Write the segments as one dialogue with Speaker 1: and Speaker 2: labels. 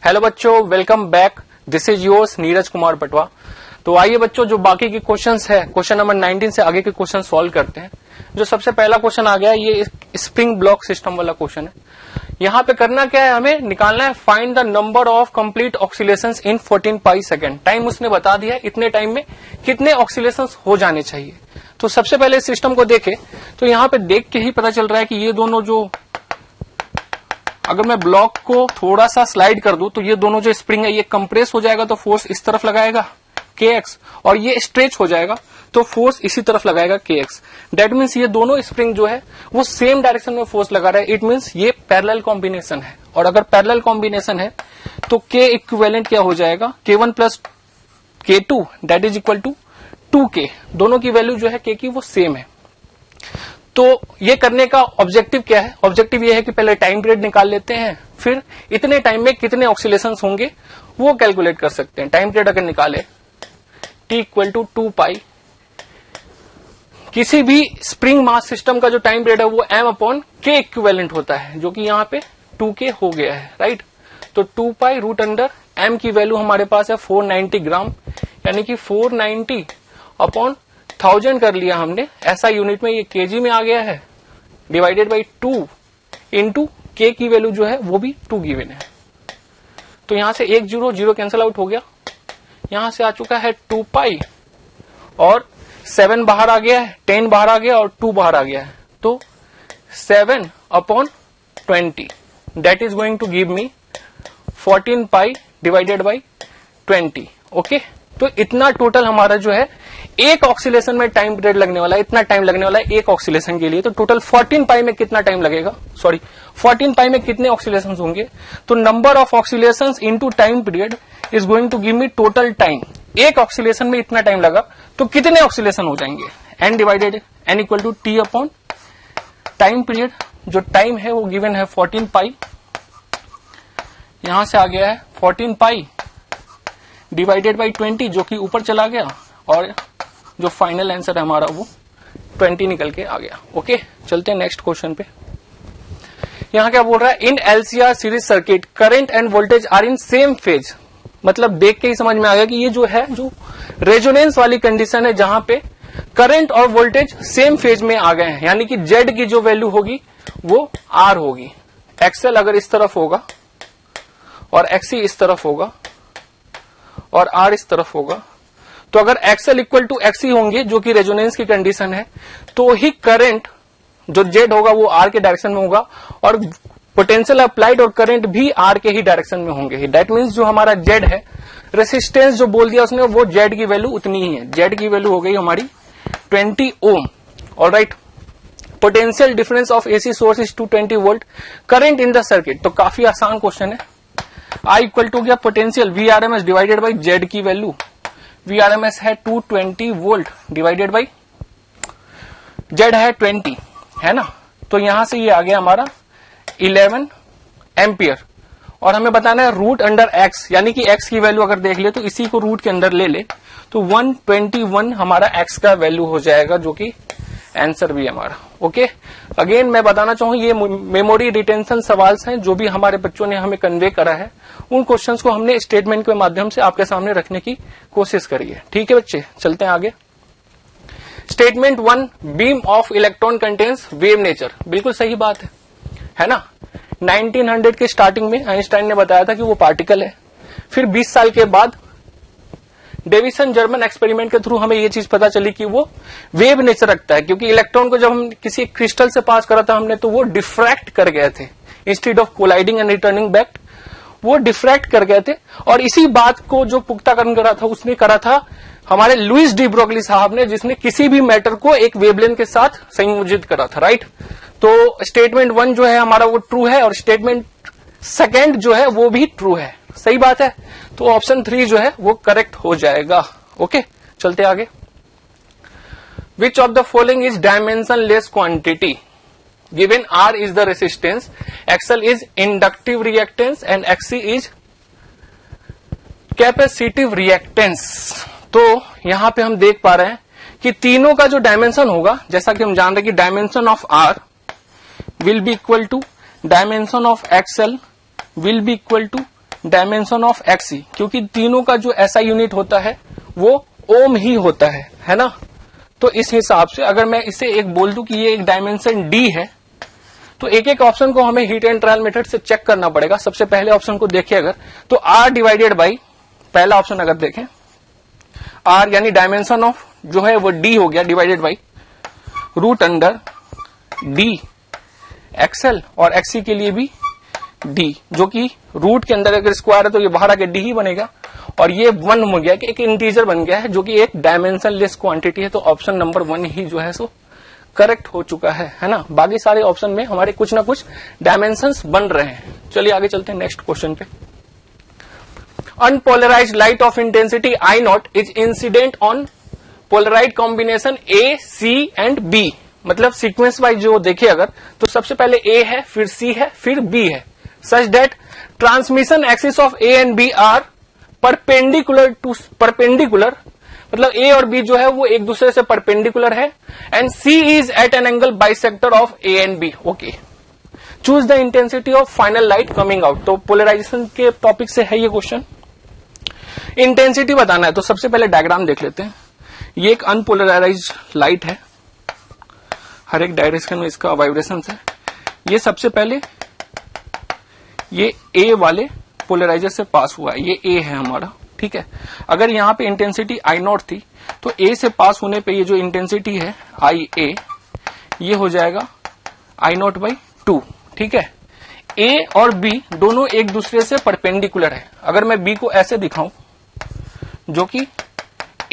Speaker 1: Hello बच्चों, welcome back. This is yours Neeraj Kumar Patwa. तो आइए बच्चों, जो बाकी के क्वेश्चंस है, क्वेश्चन नंबर 19 से आगे के क्वेश्चन सॉल्व करते हैं। जो सबसे पहला क्वेश्चन आ गया, ये स्प्रिंग ब्लॉक सिस्टम वाला क्वेश्चन है। यहाँ पे करना क्या है, हमें निकालना है find the number of complete oscillations in 14 pi second. Time उसने बता दिया है, इतने टाइम में कितने ऑक्सीलेशंस हो जाने चाहिए। तो सबसे पहले सिस्टम को देखें तो यहाँ पे देख के ही पता चल रहा है कि ये दोनों जो, अगर मैं ब्लॉक को थोड़ा सा स्लाइड कर दूं तो ये दोनों जो स्प्रिंग है ये कंप्रेस हो जाएगा तो फोर्स इस तरफ लगाएगा kx, और ये स्ट्रेच हो जाएगा तो फोर्स इसी तरफ लगाएगा kx। दैट मीन्स ये दोनों स्प्रिंग जो है वो सेम डायरेक्शन में फोर्स लगा रहा है। इट मीन्स ये पैरेलल कॉम्बिनेशन है, और अगर पैरेलल कॉम्बिनेशन है तो k इक्विवेलेंट क्या हो जाएगा, k1 plus k2 that is equal to 2k। दोनों की वैल्यू जो है k की वो सेम है। तो ये करने का ऑब्जेक्टिव क्या है, ऑब्जेक्टिव ये है कि पहले टाइम पीरियड निकाल लेते हैं, फिर इतने टाइम में कितने ऑक्सीलेशंस होंगे वो कैलकुलेट कर सकते हैं। टाइम पीरियड अगर निकाले t इक्वल टू 2 पाई, किसी भी स्प्रिंग मास सिस्टम का जो टाइम पीरियड है वो m अपॉन k इक्विवेलेंट होता है, जो कि यहाँ पे 2k हो गया है, राइट। तो 2 पाई रूट अंडर m की वैल्यू हमारे पास है 490 ग्राम, यानी कि 490 अपॉन 1000 कर लिया हमने, ऐसा यूनिट में ये केजी में आ गया है, डिवाइडेड बाई 2 इंटू के की वैल्यू जो है वो भी 2 गिवन है। तो यहां से 1 0 0 कैंसिल आउट हो गया, यहां से आ चुका है 2 पाई, और 7 बाहर आ गया है, 10 बाहर आ गया और 2 बाहर आ गया है, तो 7 upon 20 that is going to give me 14 pi divided by 20। Okay, तो इतना टोटल हमारा जो है एक ऑक्सीलेशन में टाइम पीरियड लगने वाला है, इतना टाइम लगने वाला है एक ऑक्सीलेशन के लिए। तो टोटल 14 पाई में कितना टाइम लगेगा, 14 पाई में कितने ऑक्सीलेशंस होंगे, तो number of oscillations into time period is going to give me total time. एक ऑक्सीलेशन में इतना टाइम लगा तो कितने ऑक्सीलेशन हो जाएंगे, n divided n equal to t upon time period. जो टाइम है वो गिवन है 14 पाई, यहां से आ गया है 14 पाई डिवाइडेड बाई 20, जो कि ऊपर चला गया, और जो फाइनल आंसर है हमारा वो 20 निकल के आ गया। ओके, चलते हैं नेक्स्ट क्वेश्चन पे। यहां क्या बोल रहा है, in LCR series circuit current and voltage are in same phase. मतलब देख के ही समझ में आ गया कि ये जो है जो रेजोनेंस वाली कंडीशन है, जहां पे करंट और वोल्टेज सेम फेज में आ गए हैं, यानी कि जेड की जो वैल्यू होगी वो आर होगी। एक्सएल अगर इस तरफ होगा और एक्सी इस तरफ होगा और आर इस तरफ होगा, तो अगर एक्सएल इक्वल टू एक्सी होंगे, जो कि रेजोनेंस की कंडीशन है, तो ही करंट जो जेड होगा वो आर के डायरेक्शन में होगा, और पोटेंशियल अप्लाइड और करंट भी आर के ही डायरेक्शन में होंगे। दैट मीन्स जो हमारा जेड है, रेसिस्टेंस जो बोल दिया उसने, वो जेड की वैल्यू उतनी ही है। जेड की वैल्यू हो गई हमारी 20 ohm. All right, potential difference of AC source is 220 volt, current in the circuit. तो काफी आसान क्वेश्चन है। आई इक्वल टू गया potential VRMS divided by Z की वैल्यू, वीआरएमएस है 220 वोल्ट डिवाइडेड बाई जेड है 20, है ना। तो यहां से ये आ गया हमारा 11 एम्पियर, और हमें बताना है रूट अंडर एक्स, यानी कि एक्स की वैल्यू अगर देख ले तो इसी को रूट के अंदर ले ले तो 121 हमारा एक्स का वैल्यू हो जाएगा, जो कि आंसर भी है हमारा। ओके, अगेन मैं बताना चाहूँ ये मेमोरी रिटेंशन सवाल हैं जो भी हमारे बच्चों ने हमें कन्वे करा है, उन क्वेश्चंस को हमने स्टेटमेंट के माध्यम से आपके सामने रखने की कोशिश करी है। ठीक है बच्चे, चलते हैं आगे। Statement 1, beam of electron contains wave nature. बिल्कुल सही बात है ना। 1900 के स्टार्टिंग में आइंस्टाइन ने बताया था कि वो पार्टिकल है। फिर 20 साल के बाद डेविसन जर्मन एक्सपेरिमेंट के थ्रू हमें ये चीज पता चली कि वो वेव नेचर रखता है, क्योंकि इलेक्ट्रॉन को जब हम किसी क्रिस्टल से पास करा था हमने, तो वो डिफ्रैक्ट कर गए थे, instead of colliding and returning back, वो डिफ्रैक्ट कर गए थे। और इसी बात को जो पुख्ताकरण करा था उसने करा था हमारे लुइस डी ब्रोगली साहब ने, जिसने किसी भी मैटर को एक वेवलेंथ के साथ संयोजित करा था, राइट। तो स्टेटमेंट 1 जो है हमारा वो ट्रू है, और स्टेटमेंट 2 जो है वो भी ट्रू है। सही बात है, तो ऑप्शन 3 जो है वो करेक्ट हो जाएगा। ओके, चलते आगे। Which of the following is dimensionless quantity, given R is the resistance, XL is inductive reactance and XC is capacitive reactance. तो यहां पे हम देख पा रहे हैं कि तीनों का जो डायमेंशन होगा, जैसा कि हम जान रहे हैं कि dimension of R will be equal to dimension of XL will be equal to dimension of XC, क्योंकि तीनों का जो एसआई यूनिट होता है वो ओम ही होता है ना। तो इस हिसाब से अगर मैं इसे एक बोल दूं कि ये एक डायमेंशन डी है, तो एक एक ऑप्शन को हमें हीट एंड ट्रायल मेथड से चेक करना पड़ेगा। सबसे पहले ऑप्शन को देखिए अगर, तो आर डिवाइडेड बाई, पहला ऑप्शन अगर देखें आर यानी डायमेंशन ऑफ जो है वो डी हो गया, divided by root under d XL, और एक्सी के लिए भी डी, जो कि रूट के अंदर अगर स्क्वायर है तो ये बाहर आके डी ही बनेगा, और ये 1 हो गया कि एक इंटीजर बन गया है जो कि एक डायमेंशन लेस क्वांटिटी है। तो ऑप्शन नंबर 1 ही जो है सो करेक्ट हो चुका है ना। बाकी सारे ऑप्शन में हमारे कुछ ना कुछ डायमेंशंस बन रहे हैं। चलिए आगे चलते हैं नेक्स्ट क्वेश्चन पे। Unpolarized light of intensity I naught is incident on polaroid combination A C and B, मतलब सीक्वेंस वाइज जो देखे अगर, तो सबसे पहले ए है, फिर सी है, फिर बी है, such that transmission axis of A and B are perpendicular to perpendicular, मतलब ए और बी जो है वो एक दूसरे से परपेंडिकुलर है, and C is at an angle bisector of A and B. Okay, choose the intensity of final light coming out. तो पोलराइजेशन के टॉपिक से है ये क्वेश्चन। इंटेंसिटी बताना है तो सबसे पहले डायग्राम देख लेते हैं। ये एक अनपोलराइज्ड लाइट है, हर एक डायरेक्शन में इसका वाइब्रेशन है। ये सबसे पहले ये ए वाले पोलराइजर से पास हुआ है, ये ए है हमारा, ठीक है। अगर यहाँ पे इंटेंसिटी आई नॉट थी तो ए से पास होने पे ये जो इंटेंसिटी है आई ए, ये हो जाएगा आई नॉट बाई 2, ठीक है। ए और बी दोनों एक दूसरे से परपेंडिकुलर है। अगर मैं बी को ऐसे दिखाऊं जो कि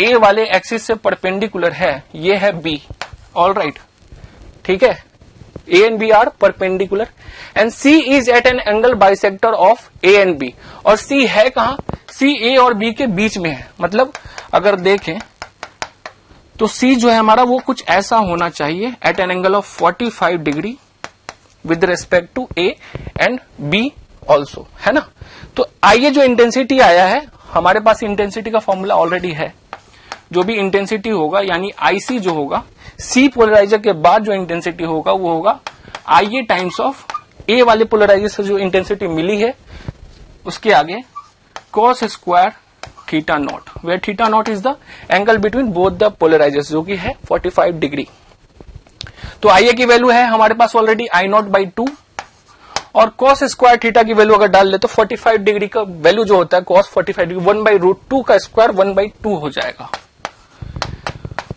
Speaker 1: ए वाले एक्सिस से परपेंडिकुलर है, ये है बी, ऑल राइट, ठीक है। A and B are perpendicular and C is at an angle bisector of A and B, और सी है कहां, सी ए और बी के बीच में है। मतलब अगर देखें तो सी जो है हमारा वो कुछ ऐसा होना चाहिए at an angle of 45 degree with respect to A and B also, है ना। तो आइए जो इंटेंसिटी आया है, हमारे पास इंटेंसिटी का फॉर्मूला ऑलरेडी है। जो भी इंटेंसिटी होगा यानी आईसी जो होगा, सी पोलराइजर के बाद जो इंटेंसिटी होगा वो होगा आईए टाइम्स ऑफ ए वाले पोलराइजर से जो इंटेंसिटी मिली है उसके आगे cos square theta naught, where theta naught is the angle between both the polarisers, जो कि है 45 डिग्री। तो आईए की वैल्यू है हमारे पास ऑलरेडी आई नॉट बाई 2, और कॉस स्क्वायर थीटा की वैल्यू अगर डाल ले तो 45 डिग्री का वैल्यू जो होता है कॉस 45 डिग्री 1/√2 का स्क्वायर 1/2 हो जाएगा।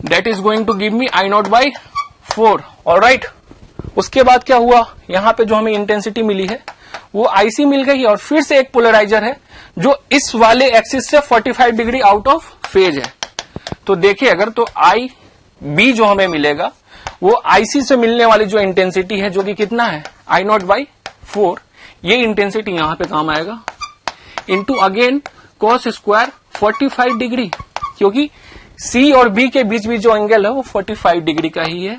Speaker 1: That is going to give me I naught by 4, alright. उसके बाद क्या हुआ, यहां पे जो हमें इंटेंसिटी मिली है वो आईसी मिल गई, और फिर से एक पोलराइजर है जो इस वाले एक्सिस से 45 डिग्री आउट ऑफ फेज है। तो देखिए अगर, तो आई बी जो हमें मिलेगा वो आईसी से मिलने वाली जो इंटेंसिटी है, जो कि कितना है आई नॉट बाई 4, ये इंटेंसिटी यहां पे काम आएगा, into again cos square 45 degree, क्योंकि सी और बी के बीच भी जो एंगल है वो 45 डिग्री का ही है।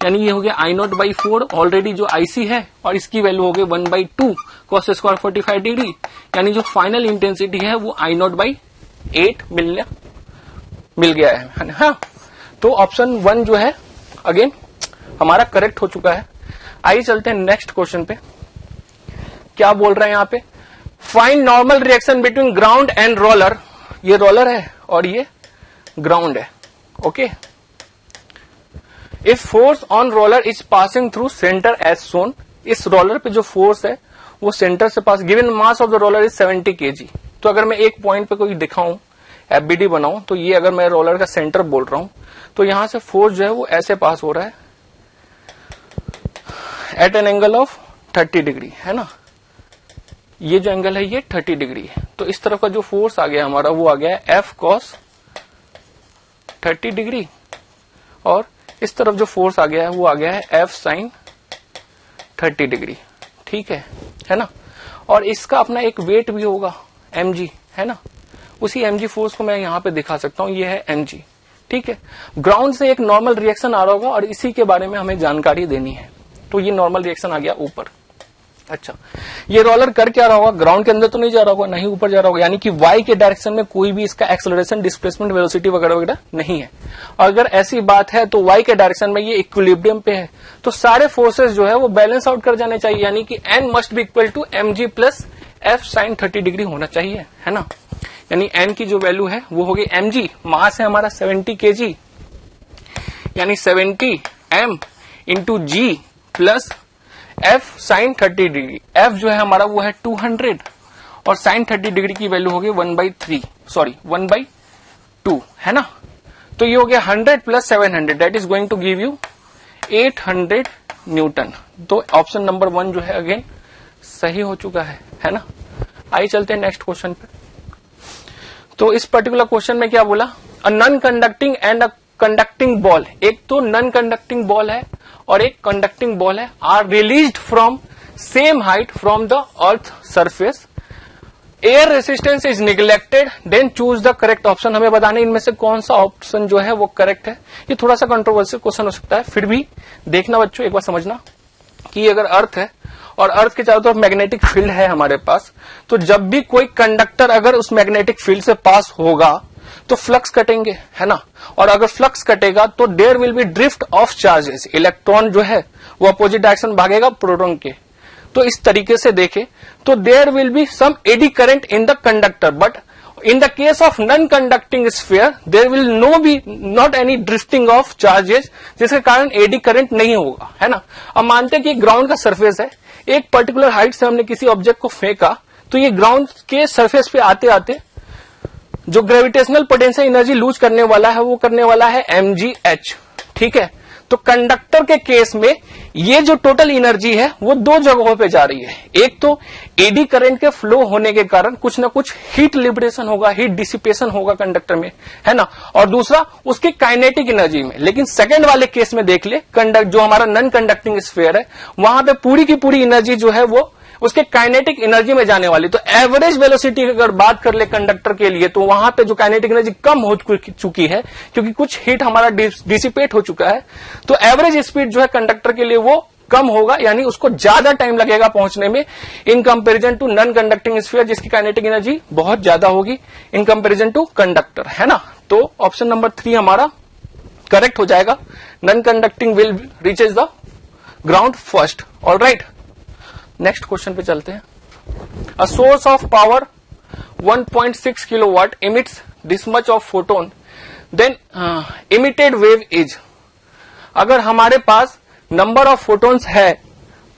Speaker 1: यानी ये हो गया आई नॉट बाई 4 ऑलरेडी जो आईसी है, और इसकी वैल्यू हो गई 1/2 कॉस स्क्वायर 45 डिग्री, यानी जो फाइनल इंटेंसिटी है वो आई नॉट बाई 8 मिल गया है। हाँ, तो ऑप्शन 1 जो है अगेन हमारा करेक्ट हो चुका है। आइए चलते हैं नेक्स्ट क्वेश्चन पे। क्या बोल रहे हैं यहाँ पे, find normal reaction between ground and roller. ये रोलर है और ये ग्राउंड है, okay. If force on roller is passing through centre as shown, इस रोलर पे जो फोर्स है वो सेंटर से pass, given mass of the roller is 70 kg। तो अगर मैं एक पॉइंट पे कोई दिखाऊं, एफबीडी बनाऊं, तो ये अगर मैं रोलर का सेंटर बोल रहा हूं, तो यहां से फोर्स जो है वो ऐसे पास हो रहा है at an angle of 30 degree, है ना। ये जो एंगल है ये 30 डिग्री है। तो इस तरफ का जो फोर्स आ गया हमारा वो आ गया है एफ कॉस 30 डिग्री, और इस तरफ जो फोर्स आ गया है वो आ गया है एफ साइन 30 डिग्री, ठीक है ना। और इसका अपना एक वेट भी होगा mg, है ना। उसी mg फोर्स को मैं यहां पे दिखा सकता हूं, ये है mg, ठीक है। ग्राउंड से एक नॉर्मल रिएक्शन आ रहा होगा और इसी के बारे में हमें जानकारी देनी है। तो ये नॉर्मल रिएक्शन आ गया ऊपर। अच्छा, ये रोलर कर क्या रहा होगा, ग्राउंड के अंदर तो नहीं जा रहा होगा, नहीं ऊपर जा रहा होगा, यानी कि y के डायरेक्शन में कोई भी इसका एक्सेलरेशन, डिस्प्लेसमेंट, वेलोसिटी वगैरह वगैरह नहीं है। अगर ऐसी बात है तो y के डायरेक्शन में ये इक्विलिब्रियम पे है, तो सारे फोर्सेस जो है वो बैलेंस आउट कर जाने चाहिए, यानी कि n must be equal to mg plus F sin 30 degree होना चाहिए, है ना। यानी n की जो वैल्यू है वो होगी mg, मास है हमारा 70 kg, यानी 70 m into g plus F sin 30 degree. F जो है हमारा वो है 200 और sin 30 डिग्री की वैल्यू होगी 1/2, है ना। तो ये हो गया 100 plus 700, that is going to give you 800 newton. तो ऑप्शन नंबर 1 जो है अगेन सही हो चुका है ना। आइए चलते हैं नेक्स्ट क्वेश्चन पे। तो इस पर्टिकुलर क्वेश्चन में क्या बोला, a non conducting and a conducting ball, एक तो नॉन कंडक्टिंग बॉल है और एक कंडक्टिंग बॉल है, are released from same height from the earth surface, air resistance is neglected, then choose the correct option. हमें बताने इनमें से कौन सा ऑप्शन जो है वो करेक्ट है। ये थोड़ा सा कंट्रोवर्शियल क्वेश्चन हो सकता है, फिर भी देखना बच्चों, एक बार समझना कि अगर अर्थ है और अर्थ के चारों तरफ मैग्नेटिक फील्ड है हमारे पास, तो जब भी कोई कंडक्टर अगर उस मैग्नेटिक फील्ड से पास होगा तो फ्लक्स कटेंगे, है ना। और अगर फ्लक्स कटेगा तो there will be drift of charges, electron जो है वो अपोजिट डायरेक्शन भागेगा प्रोटॉन के। तो इस तरीके से देखें तो there will be some eddy current in the conductor, but in the case of non conducting sphere there will not any drifting of charges, जिसके कारण एडी करंट नहीं होगा, है ना। अब मानते हैं कि ग्राउंड का सरफेस है, एक पर्टिकुलर हाइट से हमने किसी ऑब्जेक्ट को फेंका, तो ये ग्राउंड के सरफेस पे आते आते जो ग्रेविटेशनल पोटेंशियल एनर्जी लूज करने वाला है वो करने वाला है mgh, ठीक है। तो कंडक्टर के केस में ये जो टोटल एनर्जी है वो दो जगहों पे जा रही है, एक तो एडी करंट के फ्लो होने के कारण कुछ ना कुछ हीट लिबरेशन होगा, हीट डिसिपेशन होगा कंडक्टर में, है ना, और दूसरा उसकी काइनेटिक एनर्जी में। लेकिन सेकंड वाले केस में देख ले, जो हमारा नॉन कंडक्टिंग स्फीयर है वहां पे पूरी की पूरी एनर्जी जो है वो उसके काइनेटिक एनर्जी में जाने वाली। तो एवरेज वेलोसिटी की अगर बात कर ले कंडक्टर के लिए, तो वहां पे जो काइनेटिक एनर्जी कम हो चुकी है क्योंकि कुछ हीट हमारा डिसिपेट हो चुका है, तो एवरेज स्पीड जो है कंडक्टर के लिए वो कम होगा, यानी उसको ज्यादा टाइम लगेगा पहुंचने में in comparison to non conducting sphere जिसकी काइनेटिक एनर्जी बहुत ज्यादा होगी इन कंपैरिजन टू कंडक्टर, है ना। तो ऑप्शन नंबर 3 हमारा करेक्ट हो जाएगा, non conducting will reaches the ground first. Alright, next question पे चलते हैं। A source of power 1.6 kilowatt emits this much of photon, then emitted wave is, अगर हमारे पास नंबर ऑफ फोटोन्स है,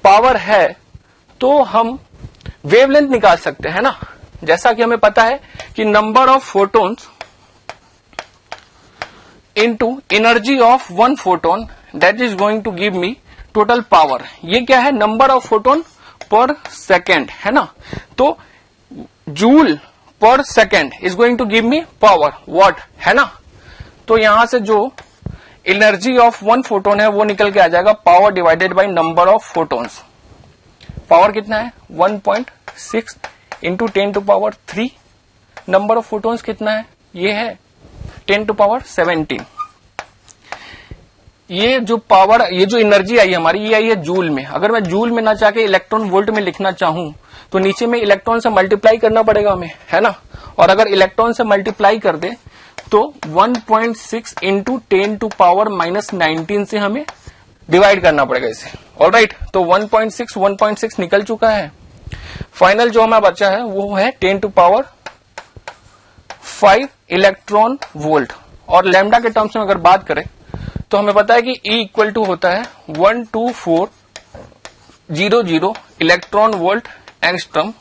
Speaker 1: पावर है, तो हम वेवलेंथ निकाल सकते हैं ना। जैसा कि हमें पता है कि number of photons into energy of one photon that is going to give me total power. ये क्या है, number of photon per second, है ना। तो joule per second is going to give me power watt, है ना। तो यहां से जो एनर्जी ऑफ वन फोटोन है वो निकल के आ जाएगा power divided by number of photons. Power कितना है 1.6 into 10 to power 3, number of photons कितना है, ये है 10 टू पावर 17। ये जो पावर, ये जो एनर्जी आई हमारी, ये आई है जूल में। अगर मैं जूल में ना चाह के इलेक्ट्रॉन वोल्ट में लिखना चाहूं तो नीचे में इलेक्ट्रॉन से मल्टीप्लाई करना पड़ेगा हमें, है ना। और अगर इलेक्ट्रॉन से मल्टीप्लाई कर दे तो 1.6 इंटू 10 टू पावर -19 से हमें डिवाइड करना पड़ेगा इसे। ऑलराइट, तो 1.6 निकल चुका है। फाइनल जो हमारा बचा है वो है 10 टू पावर 5 इलेक्ट्रॉन वोल्ट। और लैम्डा के टर्म्स में अगर बात करें तो हमें पता है कि E इक्वल टू होता है 12400 electron volt angstrom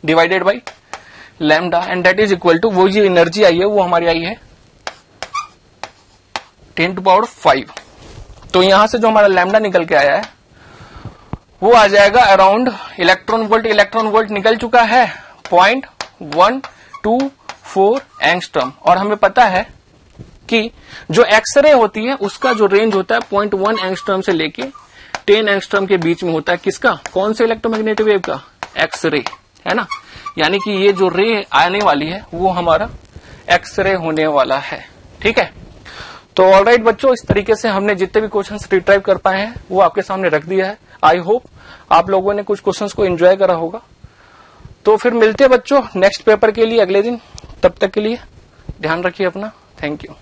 Speaker 1: divided by lambda, and that is equal to, वो जो एनर्जी आई है वो हमारी आई है 10 टू पावर 5। तो यहां से जो हमारा लैम्डा निकल के आया है वो आ जाएगा अराउंड इलेक्ट्रॉन वोल्ट निकल चुका है 0.124 एंगस्ट्रम। और हमें पता है कि जो एक्सरे होती है उसका जो रेंज होता है 0.1 एंगस्ट्रम से लेके 10 एंगस्ट्रम के बीच में होता है। किसका, कौन से इलेक्ट्रोमैग्नेटिक वेव का, एक्सरे, है ना। यानी कि ये जो रे आने वाली है वो हमारा एक्सरे होने वाला है, ठीक है। तो ऑलराइट बच्चों, इस तरीके से हमने जितने भी क्वेश्चंस रिट्राइव कर पाए हैं वो आपके सामने रख दिया है। आई होप आप लोगों ने कुछ क्वेश्चंस को एंजॉय करा होगा। तो फिर मिलते हैं बच्चों नेक्स्ट पेपर के लिए अगले दिन। तब तक के लिए ध्यान रखिए अपना। Thank you.